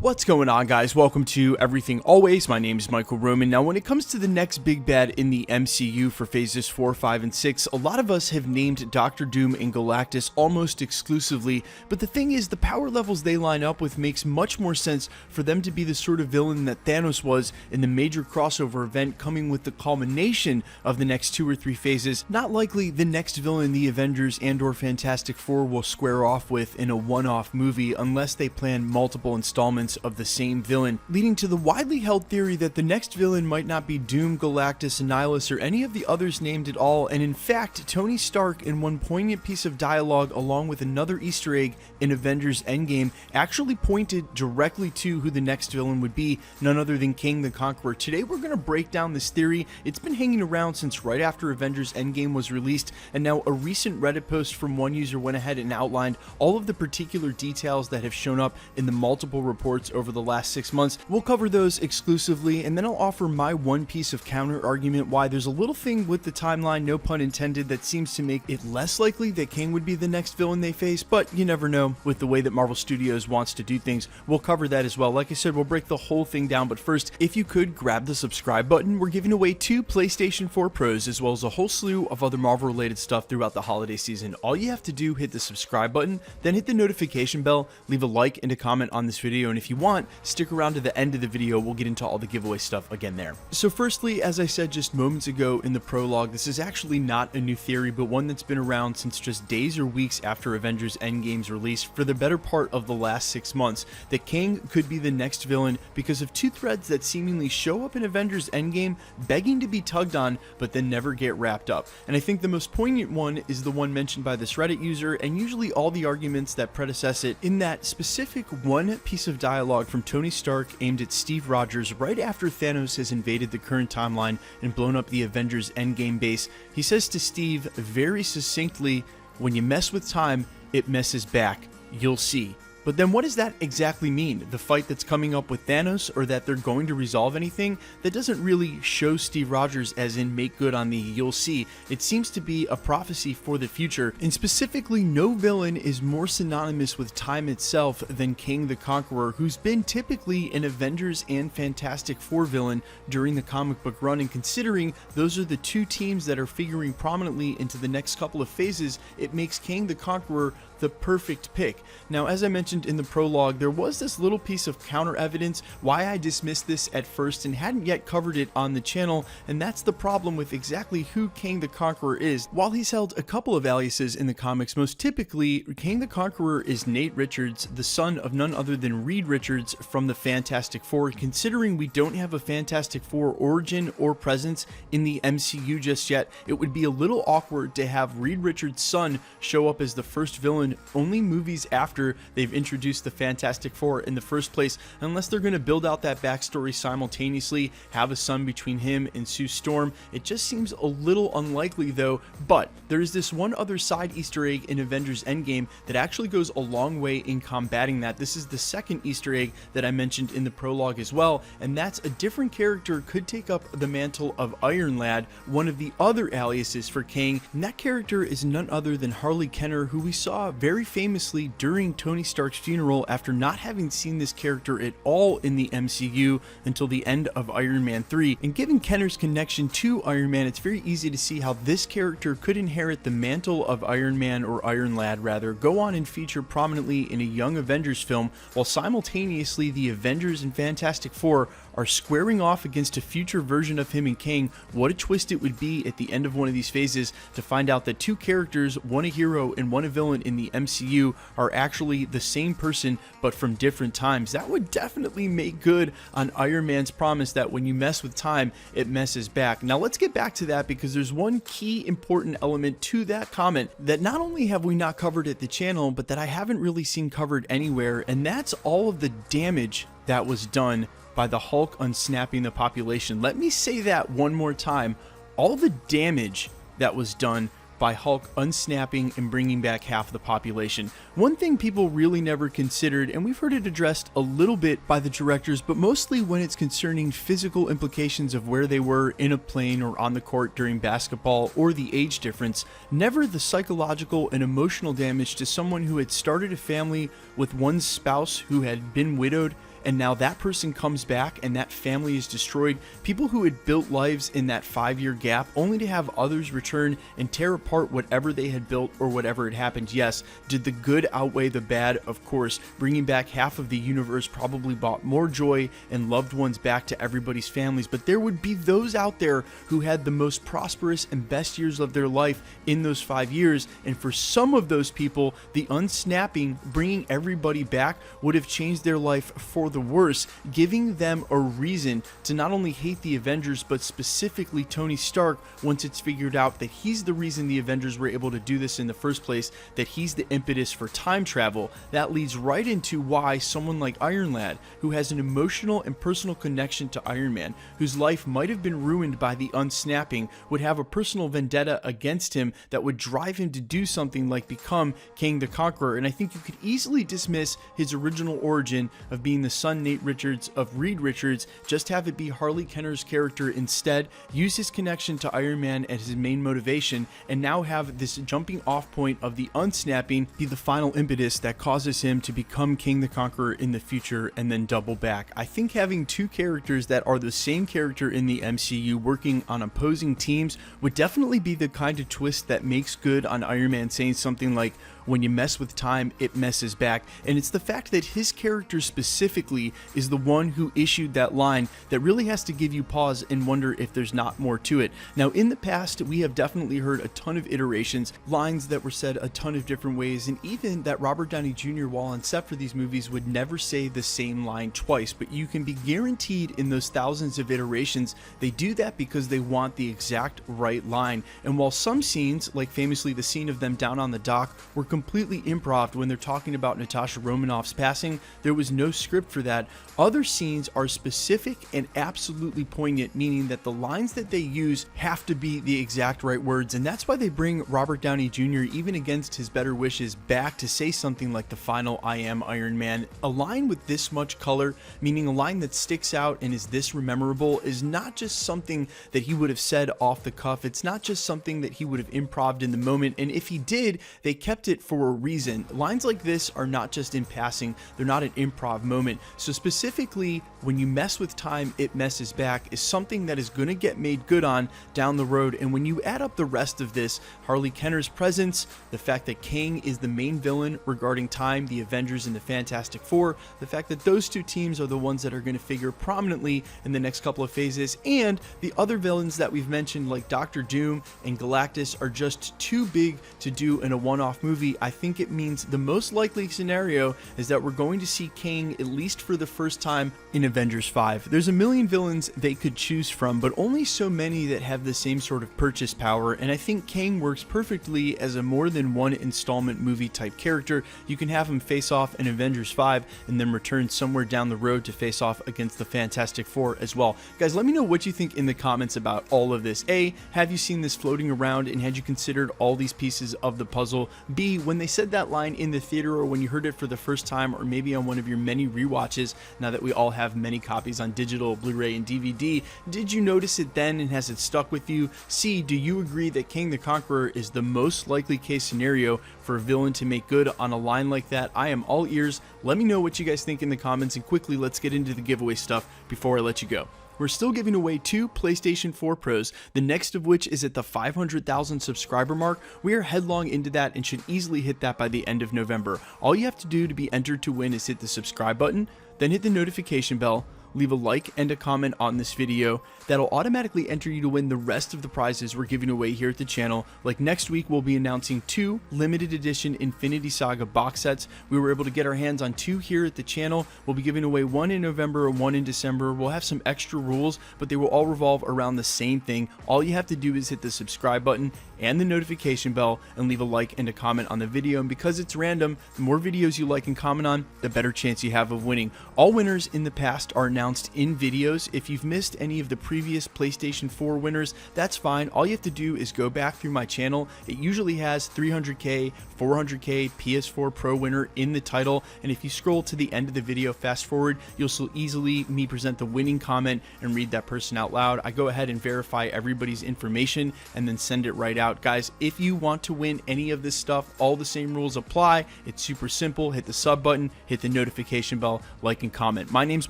What's going on, guys? Welcome to Everything Always. My name is Michael Roman. Now, when it comes to the next big bad in the MCU for phases 4, 5, and 6, a lot of us have named Doctor Doom and Galactus almost exclusively, but the thing is, the power levels they line up with makes much more sense for them to be the sort of villain that Thanos was in the major crossover event coming with the culmination of the next 2 or 3 phases. Not likely the next villain the Avengers and/or Fantastic Four will square off with in a one-off movie unless they plan multiple installments of the same villain, leading to the widely held theory that the next villain might not be Doom, Galactus, Annihilus, or any of the others named at all, and in fact, Tony Stark, in one poignant piece of dialogue along with another Easter egg in Avengers Endgame, actually pointed directly to who the next villain would be, none other than Kang the Conqueror. Today we're going to break down this theory. It's been hanging around since right after Avengers Endgame was released, and now a recent Reddit post from one user went ahead and outlined all of the particular details that have shown up in the multiple reports over the last 6 months. We'll cover those exclusively, and then I'll offer my one piece of counter argument why there's a little thing with the timeline, no pun intended, that seems to make it less likely that Kang would be the next villain they face, but you never know with the way that Marvel Studios wants to do things. We'll cover that as well. Like I said, we'll break the whole thing down, but first, if you could grab the subscribe button. We're giving away 2 PlayStation 4 Pros as well as a whole slew of other Marvel related stuff throughout the holiday season. All you have to do, hit the subscribe button, then hit the notification bell, leave a like and a comment on this video, and if you want, stick around to the end of the video. We'll get into all the giveaway stuff again there. So firstly, as I said just moments ago in the prologue, this is actually not a new theory, but one that's been around since just days or weeks after Avengers Endgame's release for the better part of the last 6 months, that Kang could be the next villain because of 2 threads that seemingly show up in Avengers Endgame begging to be tugged on but then never get wrapped up. And I think the most poignant one is the one mentioned by this Reddit user, and usually all the arguments that predecess it, in that specific one piece of dialogue from Tony Stark aimed at Steve Rogers right after Thanos has invaded the current timeline and blown up the Avengers Endgame base. He says to Steve very succinctly, "When you mess with time, it messes back. You'll see." But then what does that exactly mean? The fight that's coming up with Thanos, or that they're going to resolve anything? That doesn't really show Steve Rogers as in make good on the "you'll see." It seems to be a prophecy for the future, and specifically no villain is more synonymous with time itself than Kang the Conqueror, who's been typically an Avengers and Fantastic Four villain during the comic book run, and considering those are the 2 teams that are figuring prominently into the next couple of phases, it makes Kang the Conqueror the perfect pick. Now, as I mentioned in the prologue, there was this little piece of counter evidence why I dismissed this at first and hadn't yet covered it on the channel, and that's the problem with exactly who Kang the Conqueror is. While he's held a couple of aliases in the comics, most typically, Kang the Conqueror is Nate Richards, the son of none other than Reed Richards from the Fantastic Four. Considering we don't have a Fantastic Four origin or presence in the MCU just yet, it would be a little awkward to have Reed Richards' son show up as the first villain only movies after they've introduced the Fantastic Four in the first place, unless they're going to build out that backstory simultaneously, have a son between him and Sue Storm. It just seems a little unlikely though, but there's this one other side Easter egg in Avengers Endgame that actually goes a long way in combating that. This is the second Easter egg that I mentioned in the prologue as well, and that's a different character could take up the mantle of Iron Lad, one of the other aliases for Kang, and that character is none other than Harley Kenner, who we saw very famously during Tony Stark's funeral after not having seen this character at all in the MCU until the end of Iron Man 3. And given Kenner's connection to Iron Man, it's very easy to see how this character could inherit the mantle of Iron Man, or Iron Lad rather, go on and feature prominently in a Young Avengers film, while simultaneously the Avengers and Fantastic Four are squaring off against a future version of him and Kang. What a twist it would be at the end of one of these phases to find out that 2 characters, one a hero and one a villain in the MCU, are actually the same person but from different times. That would definitely make good on Iron Man's promise that when you mess with time, it messes back. Now let's get back to that, because there's one key important element to that comment that not only have we not covered at the channel, but that I haven't really seen covered anywhere, and that's all of the damage that was done by the Hulk unsnapping the population. Let me say that one more time. All the damage that was done by Hulk unsnapping and bringing back half the population. One thing people really never considered, and we've heard it addressed a little bit by the directors, but mostly when it's concerning physical implications of where they were in a plane or on the court during basketball, or the age difference, never the psychological and emotional damage to someone who had started a family with one spouse who had been widowed and now that person comes back and that family is destroyed. People who had built lives in that 5-year gap only to have others return and tear apart whatever they had built or whatever had happened. Yes, did the good outweigh the bad? Of course. Bringing back half of the universe probably brought more joy and loved ones back to everybody's families, but there would be those out there who had the most prosperous and best years of their life in those 5 years, and for some of those people, the unsnapping, bringing everybody back, would have changed their life for the worse, giving them a reason to not only hate the Avengers, but specifically Tony Stark, once it's figured out that he's the reason the Avengers were able to do this in the first place, that he's the impetus for time travel. That leads right into why someone like Iron Lad, who has an emotional and personal connection to Iron Man, whose life might have been ruined by the unsnapping, would have a personal vendetta against him that would drive him to do something like become Kang the Conqueror. And I think you could easily dismiss his original origin of being the son Nate Richards of Reed Richards, just have it be Harley Kenner's character instead, use his connection to Iron Man as his main motivation, and now have this jumping off point of the unsnapping be the final impetus that causes him to become Kang the Conqueror in the future and then double back. I think having two characters that are the same character in the MCU working on opposing teams would definitely be the kind of twist that makes good on Iron Man saying something like, when you mess with time, it messes back. And it's the fact that his character specifically is the one who issued that line that really has to give you pause and wonder if there's not more to it. Now, in the past, we have definitely heard a ton of iterations, lines that were said a ton of different ways, and even that Robert Downey Jr., while on set for these movies, would never say the same line twice. But you can be guaranteed in those thousands of iterations, they do that because they want the exact right line. And while some scenes, like famously the scene of them down on the dock, were completely improv when they're talking about Natasha Romanoff's passing, there was no script for that. Other scenes are specific and absolutely poignant, meaning that the lines that they use have to be the exact right words, and that's why they bring Robert Downey Jr., even against his better wishes, back to say something like the final "I am Iron Man." A line with this much color, meaning a line that sticks out and is this memorable, is not just something that he would have said off the cuff. It's not just something that he would have improv'd in the moment, and if he did, they kept it for a reason. Lines like this are not just in passing, they're not an improv moment. So specifically, when you mess with time, it messes back is something that is going to get made good on down the road. And when you add up the rest of this, Harley Kenner's presence, the fact that Kang is the main villain regarding time, the Avengers and the Fantastic Four, the fact that those two teams are the ones that are going to figure prominently in the next couple of phases, and the other villains that we've mentioned like Doctor Doom and Galactus are just too big to do in a one-off movie, I think it means the most likely scenario is that we're going to see Kang, at least for the first time, in Avengers 5. There's a million villains they could choose from, but only so many that have the same sort of purchase power, and I think Kang works perfectly as a more than one installment movie type character. You can have him face off in Avengers 5 and then return somewhere down the road to face off against the Fantastic Four as well. Guys, let me know what you think in the comments about all of this. A, have you seen this floating around and had you considered all these pieces of the puzzle? B, when they said that line in the theater or when you heard it for the first time or maybe on one of your many rewatches, now that we all have many copies on digital, Blu-ray, and DVD, did you notice it then and has it stuck with you? C, do you agree that Kang the Conqueror is the most likely case scenario for a villain to make good on a line like that? I am all ears. Let me know what you guys think in the comments, and quickly let's get into the giveaway stuff before I let you go. We're still giving away 2 PlayStation 4 Pros, the next of which is at the 500,000 subscriber mark. We are headlong into that and should easily hit that by the end of November. All you have to do to be entered to win is hit the subscribe button, then hit the notification bell, leave a like and a comment on this video. That'll automatically enter you to win the rest of the prizes we're giving away here at the channel. Like next week, we'll be announcing 2 limited edition Infinity Saga box sets. We were able to get our hands on 2 here at the channel. We'll be giving away 1 in November and 1 in December. We'll have some extra rules, but they will all revolve around the same thing. All you have to do is hit the subscribe button and the notification bell and leave a like and a comment on the video. And because it's random, the more videos you like and comment on, the better chance you have of winning. All winners in the past are announced in videos. If you've missed any of the previous PlayStation 4 winners, that's fine. All you have to do is go back through my channel. It usually has 300K, 400K, PS4 Pro winner in the title, and if you scroll to the end of the video, fast forward, you'll so easily me present the winning comment and read that person out loud. I go ahead and verify everybody's information and then send it right out. out. Guys, if you want to win any of this stuff, all the same rules apply. It's super simple. Hit the sub button, hit the notification bell, like and comment. My name's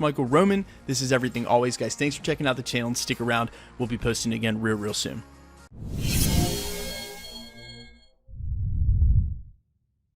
Michael Roman. This is Everything Always, guys. Thanks for checking out the channel and stick around. We'll be posting again real soon.